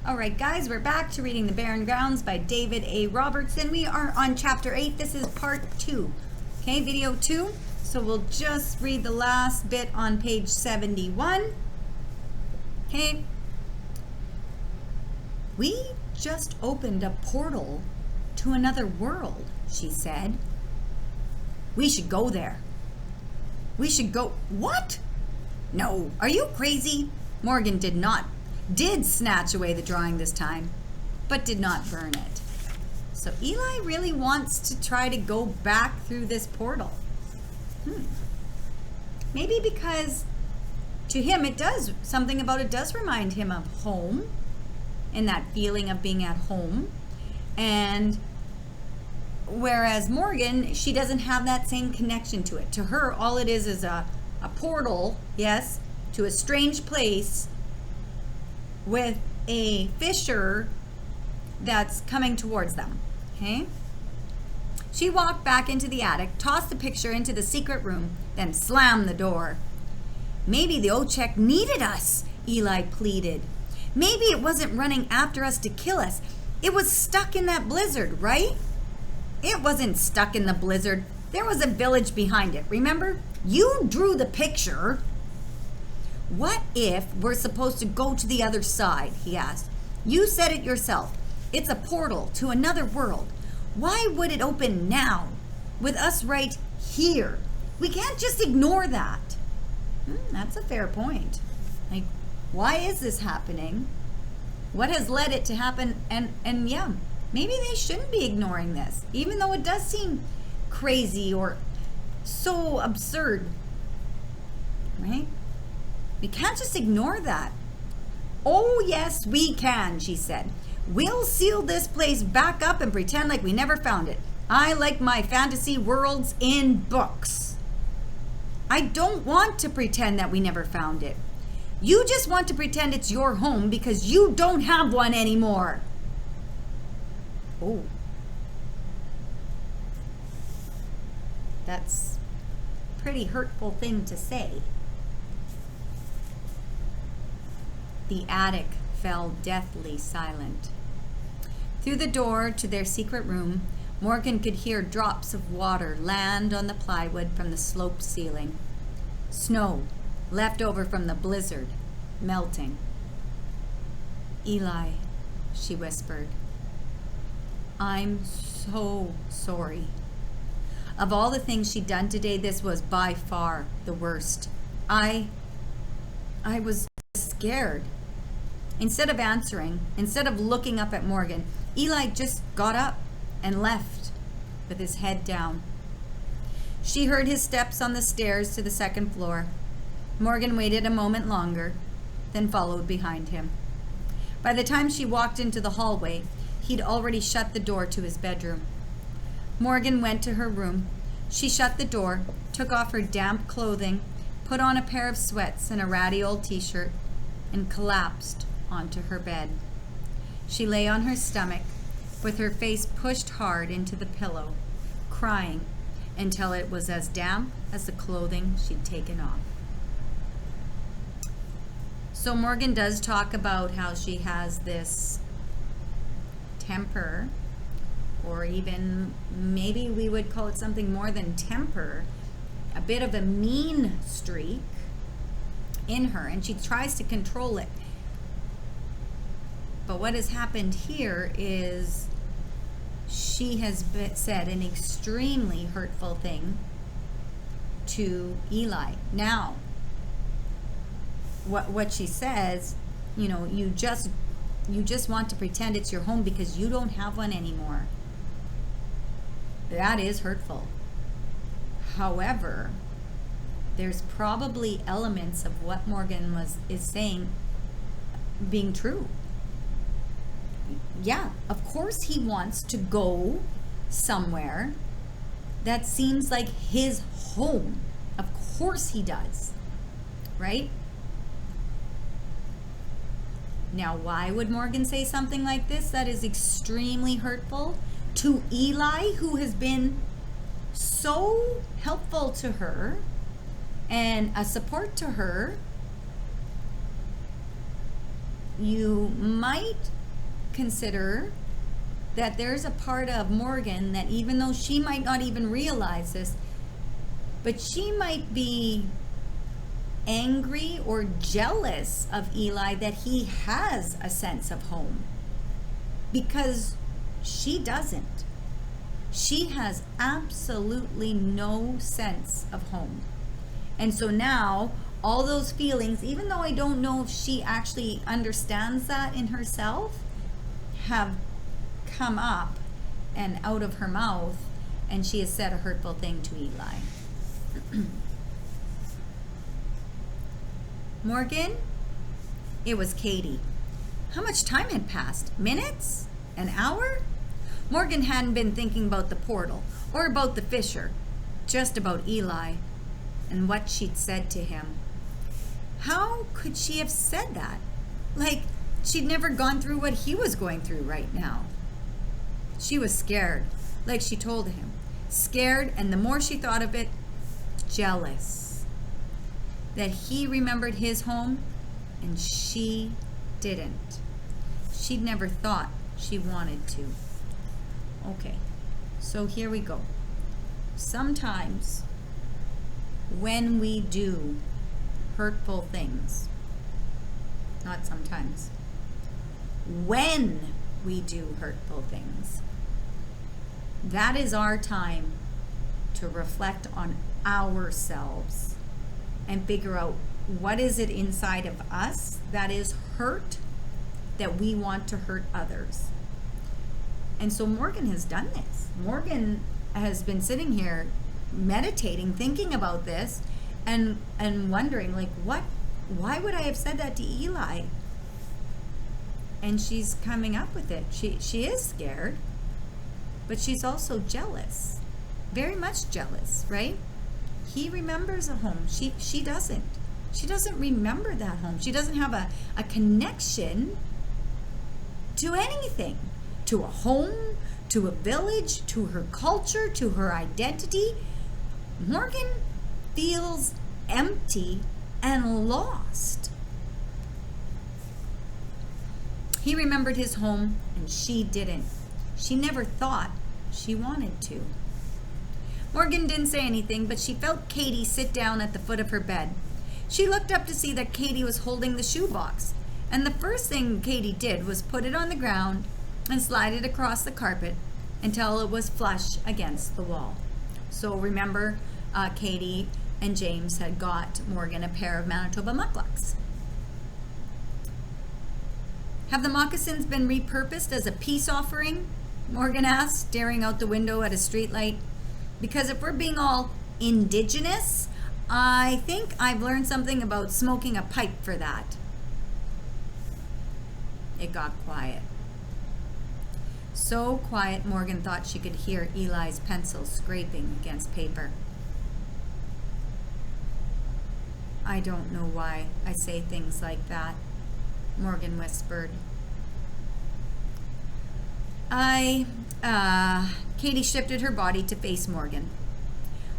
All right, guys, we're back to reading The Barren Grounds by David A. Robertson. We are on chapter 8. This is part 2. Okay, video 2. So we'll just read the last bit on page 71. Okay. We just opened a portal to another world, she said. We should go there. We should go. What? No, are you crazy? Morgan did snatch away the drawing this time, but did not burn it. So Eli really wants to try to go back through this portal. Maybe because to him something about it does remind him of home and that feeling of being at home. And whereas Morgan, she doesn't have that same connection to it. To her, all it is a portal, yes, to a strange place with a fissure that's coming towards them, okay? She walked back into the attic, tossed the picture into the secret room, then slammed the door. Maybe the Ochek needed us, Eli pleaded. Maybe it wasn't running after us to kill us. It was stuck in that blizzard, right? It wasn't stuck in the blizzard. There was a village behind it, remember? You drew the picture. What if we're supposed to go to the other side, he asked. You said it yourself. It's a portal to another world. Why would it open now, with us right here? We can't just ignore that. That's a fair point. Like, why is this happening? What has led it to happen? And yeah, maybe they shouldn't be ignoring this, even though it does seem crazy or so absurd, right? We can't just ignore that. Oh, yes, we can, she said. We'll seal this place back up and pretend like we never found it. I like my fantasy worlds in books. I don't want to pretend that we never found it. You just want to pretend it's your home because you don't have one anymore. Oh. That's a pretty hurtful thing to say. The attic fell deathly silent. Through the door to their secret room, Morgan could hear drops of water land on the plywood from the sloped ceiling. Snow, left over from the blizzard, melting. Eli, she whispered, I'm so sorry. Of all the things she'd done today, this was by far the worst. I was scared. Instead of answering, instead of looking up at Morgan, Eli just got up and left with his head down. She heard his steps on the stairs to the second floor. Morgan waited a moment longer, then followed behind him. By the time she walked into the hallway, he'd already shut the door to his bedroom. Morgan went to her room. She shut the door, took off her damp clothing, put on a pair of sweats and a ratty old t-shirt, and collapsed onto her bed. She lay on her stomach, with her face pushed hard into the pillow, crying until it was as damp as the clothing she'd taken off. So Morgan does talk about how she has this temper, or even maybe we would call it something more than temper, a bit of a mean streak in her, and she tries to control it. But what has happened here is she has said an extremely hurtful thing to Eli. Now, what she says, you just want to pretend it's your home because you don't have one anymore. That is hurtful. However, there's probably elements of what Morgan is saying being true. Yeah, of course he wants to go somewhere that seems like his home. Of course he does, right? Now, why would Morgan say something like this that is extremely hurtful to Eli, who has been so helpful to her and a support to her? you might consider that there's a part of Morgan that, even though she might not even realize this, but she might be angry or jealous of Eli that he has a sense of home, because she doesn't. She has absolutely no sense of home. And so now all those feelings, even though I don't know if she actually understands that in herself, have come up and out of her mouth, and she has said a hurtful thing to Eli. Morgan, it was Katie. How much time had passed? Minutes? An hour? Morgan hadn't been thinking about the portal or about the fisher, just about Eli and what she'd said to him. How could she have said that? Like she'd never gone through what he was going through right now. She was scared, like she told him. Scared, and the more she thought of it, jealous. That he remembered his home and she didn't. She'd never thought she wanted to. Okay, so here we go. Sometimes when we do hurtful things, not sometimes, when we do hurtful things, that is our time to reflect on ourselves and figure out what is it inside of us that is hurt, that we want to hurt others. And so Morgan has done this. Morgan has been sitting here meditating, thinking about this, and wondering, like, why would I have said that to Eli? And she's coming up with it. She is scared, but she's also jealous, very much jealous, right? He remembers a home. She doesn't. She doesn't remember that home. She doesn't have a connection to anything, to a home, to a village, to her culture, to her identity. Morgan feels empty and lost. He remembered his home and she didn't. She never thought she wanted to. Morgan didn't say anything, but she felt Katie sit down at the foot of her bed. She looked up to see that Katie was holding the shoebox, and the first thing Katie did was put it on the ground and slide it across the carpet until it was flush against the wall. So remember, Katie and James had got Morgan a pair of Manitoba mucklucks. Have the moccasins been repurposed as a peace offering? Morgan asked, staring out the window at a streetlight. Because if we're being all indigenous, I think I've learned something about smoking a pipe for that. It got quiet. So quiet, Morgan thought she could hear Eli's pencil scraping against paper. I don't know why I say things like that, Morgan whispered. Katie shifted her body to face Morgan.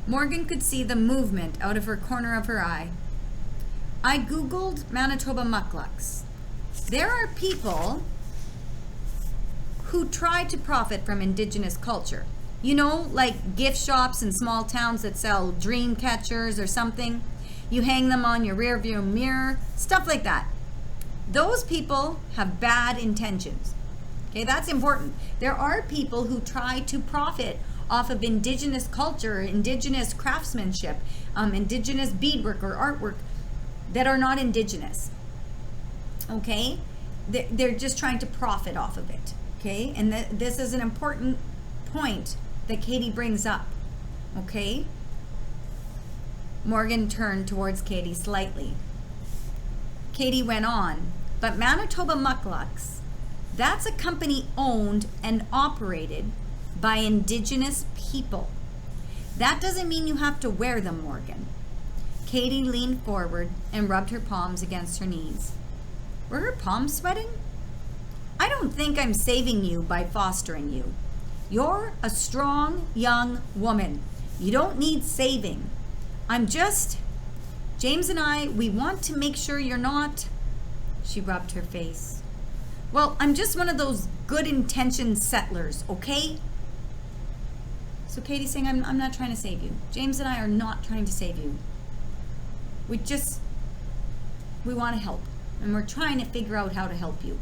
Morgan could see the movement out of her corner of her eye. I Googled Manitoba mucklucks. There are people who try to profit from Indigenous culture. You know, like gift shops in small towns that sell dream catchers or something. You hang them on your rearview mirror, stuff like that. Those people have bad intentions. Okay, that's important. There are people who try to profit off of Indigenous culture, Indigenous craftsmanship, Indigenous beadwork or artwork that are not Indigenous. Okay, they're just trying to profit off of it. Okay, and this is an important point that Katie brings up. Okay, Morgan turned towards Katie slightly. Katie went on, but Manitoba mucklucks, that's a company owned and operated by Indigenous people. That doesn't mean you have to wear them, Morgan. Katie leaned forward and rubbed her palms against her knees. Were her palms sweating? I don't think I'm saving you by fostering you. You're a strong young woman. You don't need saving. James and I, we want to make sure you're not She rubbed her face. Well, I'm just one of those good-intentioned settlers, okay? So Katie's saying, I'm not trying to save you. James and I are not trying to save you. We want to help. And we're trying to figure out how to help you.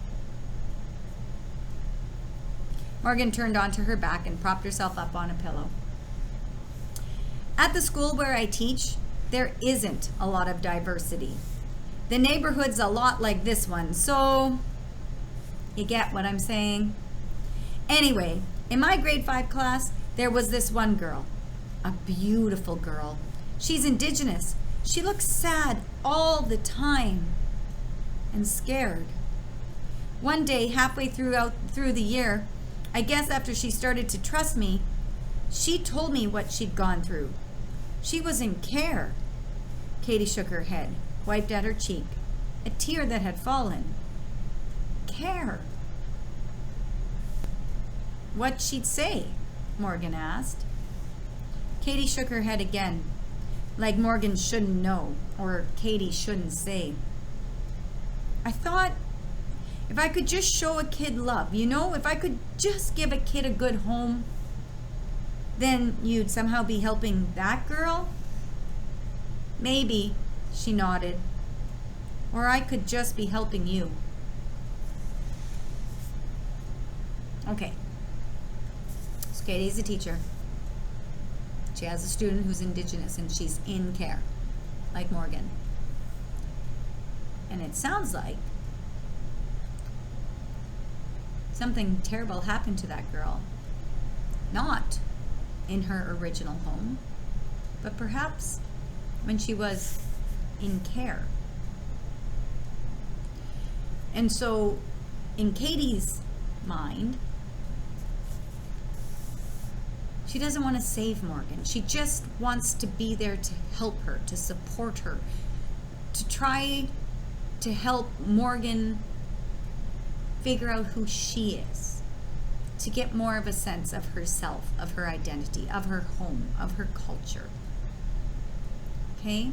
Morgan turned onto her back and propped herself up on a pillow. At the school where I teach, there isn't a lot of diversity. The neighborhood's a lot like this one, so you get what I'm saying? Anyway, in my grade 5 class, there was this one girl, a beautiful girl. She's Indigenous. She looks sad all the time and scared. One day, halfway through the year, I guess after she started to trust me, she told me what she'd gone through. She was in care. Katie shook her head, wiped at her cheek, a tear that had fallen. Care. What'd she say? Morgan asked. Katie shook her head again, like Morgan shouldn't know, or Katie shouldn't say. I thought, if I could just show a kid love, if I could just give a kid a good home, then you'd somehow be helping that girl? Maybe, she nodded. Or I could just be helping you. Okay. So Katie's a teacher. She has a student who's Indigenous and she's in care, like Morgan. And it sounds like something terrible happened to that girl. Not in her original home, but perhaps when she was in care. And so, in Katie's mind, she doesn't want to save Morgan. She just wants to be there to help her, to support her, to try to help Morgan figure out who she is, to get more of a sense of herself, of her identity, of her home, of her culture. Okay?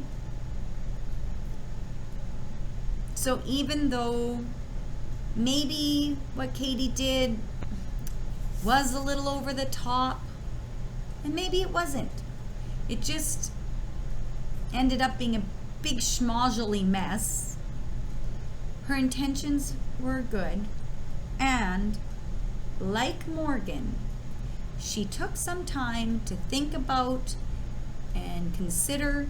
So even though maybe what Katie did was a little over the top, and maybe it wasn't. It just ended up being a big schmozzly mess. Her intentions were good, and like Morgan, she took some time to think about and consider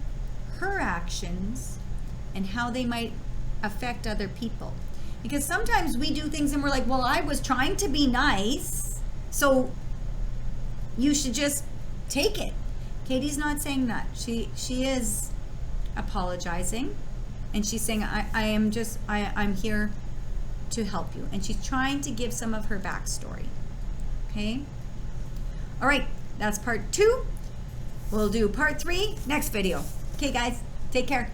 her actions and how they might affect other people. Because sometimes we do things and we're like, well, I was trying to be nice, so you should just take it. Katie's not saying that. She is apologizing, and she's saying, I'm here to help you. And she's trying to give some of her backstory. Okay? All right, that's part 2. We'll do part 3 next video. Okay, guys, take care.